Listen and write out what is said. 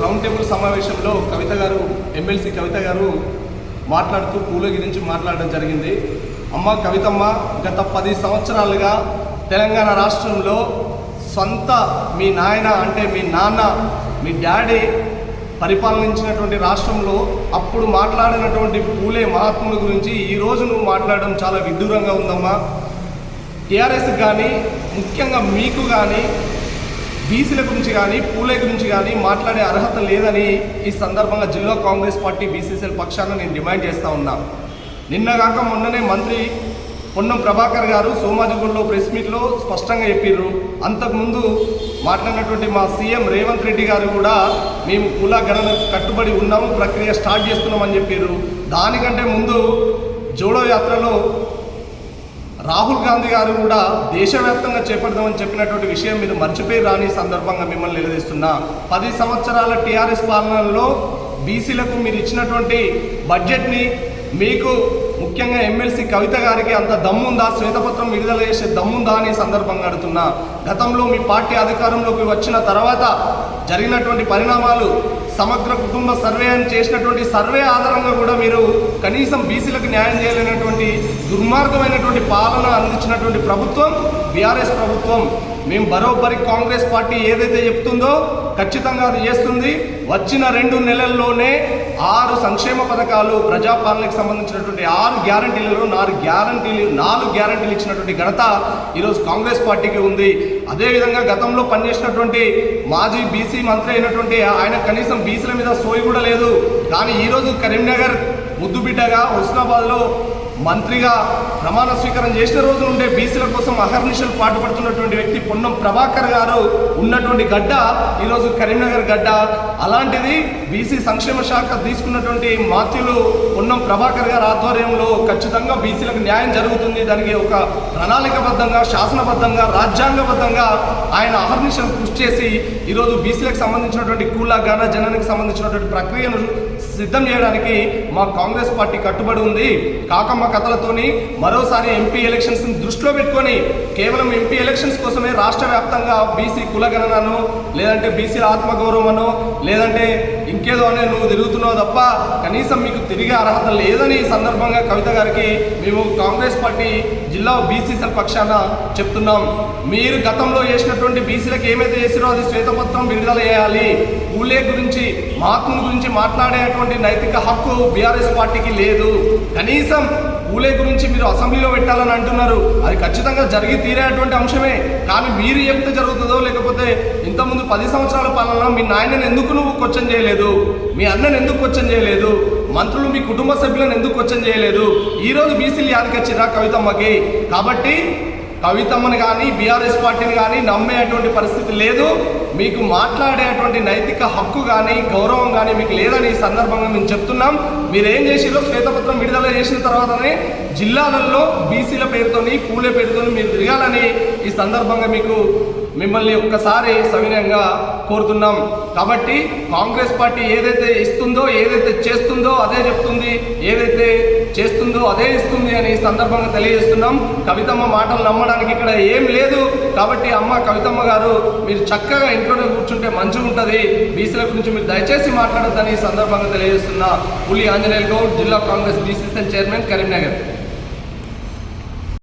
Round table సమావేశంలో కవిత గారు, MLC కవిత గారు మాట్లాడుతూ పూల గురించి మాట్లాడడం జరిగింది. అమ్మ కవితమ్మ, గత 10 సంవత్సరాలుగా తెలంగాణ రాష్ట్రంలో సొంత మీ నాయన అంటే మీ నాన్న, మీ డాడీ పరిపాలనించినటువంటి రాష్ట్రంలో అప్పుడు మాట్లాడినటువంటి పూలే మహాత్ముల గురించి ఈరోజు నువ్వు మాట్లాడడం చాలా విడ్డూరంగా ఉందమ్మా. టీఆర్ఎస్ కానీ, ముఖ్యంగా మీకు కానీ, బీసీల గురించి కానీ, పూలే గురించి కానీ మాట్లాడే అర్హత లేదని ఈ సందర్భంగా జిల్లా కాంగ్రెస్ పార్టీ బీసీసీఎల్ పక్షాన నేను డిమాండ్ చేస్తూ ఉన్నా. నిన్నగాక మొన్ననే మంత్రి పొన్నం ప్రభాకర్ గారు సోమాజిగూడలో ప్రెస్ మీట్లో స్పష్టంగా చెప్పారు. అంతకుముందు మాట్లాడినటువంటి మా సీఎం రేవంత్ రెడ్డి గారు కూడా మేము కుల గణనకు కట్టుబడి ఉన్నాము, ప్రక్రియ స్టార్ట్ చేస్తున్నామని చెప్పారు. దానికంటే ముందు జోడో యాత్రలో రాహుల్ గాంధీ గారు కూడా దేశవ్యాప్తంగా చేపడదామని చెప్పినటువంటి విషయం మీరు మర్చిపోయి రాని సందర్భంగా మిమ్మల్ని నిలదీస్తున్నా. 10 సంవత్సరాల టీఆర్ఎస్ పాలనలో బీసీలకు మీరు ఇచ్చినటువంటి బడ్జెట్ని మీకు ముఖ్యంగా ఎమ్మెల్సీ కవిత గారికి అంత దమ్ముందా, శ్వేతపత్రం విడుదల చేసే దమ్ముందా అని సందర్భంగా అడుగుతున్నా. గతంలో మీ పార్టీ అధికారంలోకి వచ్చిన తర్వాత జరిగినటువంటి పరిణామాలు, సమగ్ర కుటుంబ సర్వే అని చేసినటువంటి సర్వే ఆధారంగా కూడా మీరు కనీసం బీసీలకు న్యాయం చేయలేనటువంటి దుర్మార్గమైనటువంటి పాలన అందించినటువంటి ప్రభుత్వం బీఆర్ఎస్ ప్రభుత్వం. మేము బరోబ్బరి కాంగ్రెస్ పార్టీ ఏదైతే చెప్తుందో ఖచ్చితంగా అది చేస్తుంది. వచ్చిన 2 నెలల్లోనే 6 సంక్షేమ పథకాలు, ప్రజాపాలనకు సంబంధించినటువంటి 6 గ్యారంటీలలో 4 గ్యారంటీలు ఇచ్చినటువంటి ఘనత ఈరోజు కాంగ్రెస్ పార్టీకి ఉంది. అదేవిధంగా గతంలో పనిచేసినటువంటి మాజీ బీసీ మంత్రి అయినటువంటి ఆయన కనీసం బీసీల మీద సోయి కూడా లేదు. కానీ ఈరోజు కరీంనగర్ ముద్దుబిడ్డగా, హుస్నాబాద్లో మంత్రిగా ప్రమాణ స్వీకారం చేసిన రోజు నుండే బీసీల కోసం అహర్నిశలు పాటుపడుతున్నటువంటి వ్యక్తి పొన్నం ప్రభాకర్ గారు ఉన్నటువంటి గడ్డ ఈరోజు కరీంనగర్ గడ్డ. అలాంటిది బీసీ సంక్షేమ శాఖ తీసుకున్నటువంటి మాత్యులు పొన్నం ప్రభాకర్ గారి ఆధ్వర్యంలో ఖచ్చితంగా బీసీలకు న్యాయం జరుగుతుంది. దానికి ఒక ప్రణాళికబద్ధంగా, శాసనబద్ధంగా, రాజ్యాంగబద్ధంగా ఆయన అహర్నిశలు కృషి చేసి ఈరోజు బీసీలకు సంబంధించినటువంటి కుల గణ జనానికి సంబంధించినటువంటి ప్రక్రియను సిద్ధం చేయడానికి మా కాంగ్రెస్ పార్టీ కట్టుబడి ఉంది. కాకమ్మ కథలతోని మరోసారి ఎంపీ ఎలక్షన్స్ దృష్టిలో పెట్టుకొని కేవలం ఎంపీ ఎలక్షన్స్ కోసమే రాష్ట్ర వ్యాప్తంగా బీసీ కులగణనను, లేదంటే బీసీల ఆత్మగౌరవమనో, లేదంటే ఇంకేదో అనే నువ్వు తిరుగుతున్నావు తప్ప కనీసం మీకు తిరిగే అర్హత లేదని ఈ సందర్భంగా కవిత గారికి మేము కాంగ్రెస్ పార్టీ జిల్లా బీసీసీఎల్ పక్షాన చెప్తున్నాం. మీరు గతంలో చేసినటువంటి బీసీలకు ఏమైతే చేసిరో అది శ్వేతపత్రం విడుదల చేయాలి. పూలే గురించి, మహాత్ముల గురించి మాట్లాడేటువంటి నైతిక హక్కు బీఆర్ఎస్ పార్టీకి లేదు. కనీసం పూలే గురించి మీరు అసెంబ్లీలో పెట్టాలని అంటున్నారు, అది ఖచ్చితంగా జరిగి తీరేటువంటి అంశమే. కానీ మీరు చెప్తే జరుగుతుందో, లేకపోతే ఇంతకుముందు 10 సంవత్సరాల పాలన మీ నాయనని ఎందుకు నువ్వు క్వశ్చన్ చేయలేదు, మీ అన్నని ఎందుకు క్వశ్చన్ చేయలేదు, మంత్రులు మీ కుటుంబ సభ్యులను ఎందుకు క్వశ్చన్ చేయలేదు? ఈరోజు బీసీలు యాదకొచ్చిరా కవితమ్మకి. కాబట్టి కవితమ్మని కానీ, బీఆర్ఎస్ పార్టీని కానీ నమ్మేటువంటి పరిస్థితి లేదు. మీకు మాట్లాడేటువంటి నైతిక హక్కు కానీ, గౌరవం కానీ మీకు లేదని ఈ సందర్భంగా మేము చెప్తున్నాం. మీరేం చేసిరో శ్వేతపత్రం విడుదల చేసిన తర్వాతనే జిల్లాలలో బీసీల పేరుతోని, పూలే పేరుతోని మీరు తిరగాలని ఈ సందర్భంగా మిమ్మల్ని ఒక్కసారి సవినయంగా కోరుతున్నాం. కాబట్టి కాంగ్రెస్ పార్టీ ఏదైతే ఇస్తుందో, ఏదైతే చేస్తుందో అదే చెప్తుంది, ఏదైతే చేస్తుందో అదే ఇస్తుంది అని ఈ సందర్భంగా తెలియజేస్తున్నాం. కవితమ్మ మాటలు నమ్మడానికి ఇక్కడ ఏం లేదు. కాబట్టి అమ్మ కవితమ్మ గారు, మీరు చక్కగా ఇంట్లోనే కూర్చుంటే మంచిగా ఉంటుంది. బీసీల గురించి మీరు దయచేసి మాట్లాడొద్దని ఈ సందర్భంగా తెలియజేస్తున్నా. పులి ఆంజనేయులు గౌడ్, జిల్లా కాంగ్రెస్ బీసీసీఎల్ చైర్మన్, కరీంనగర్.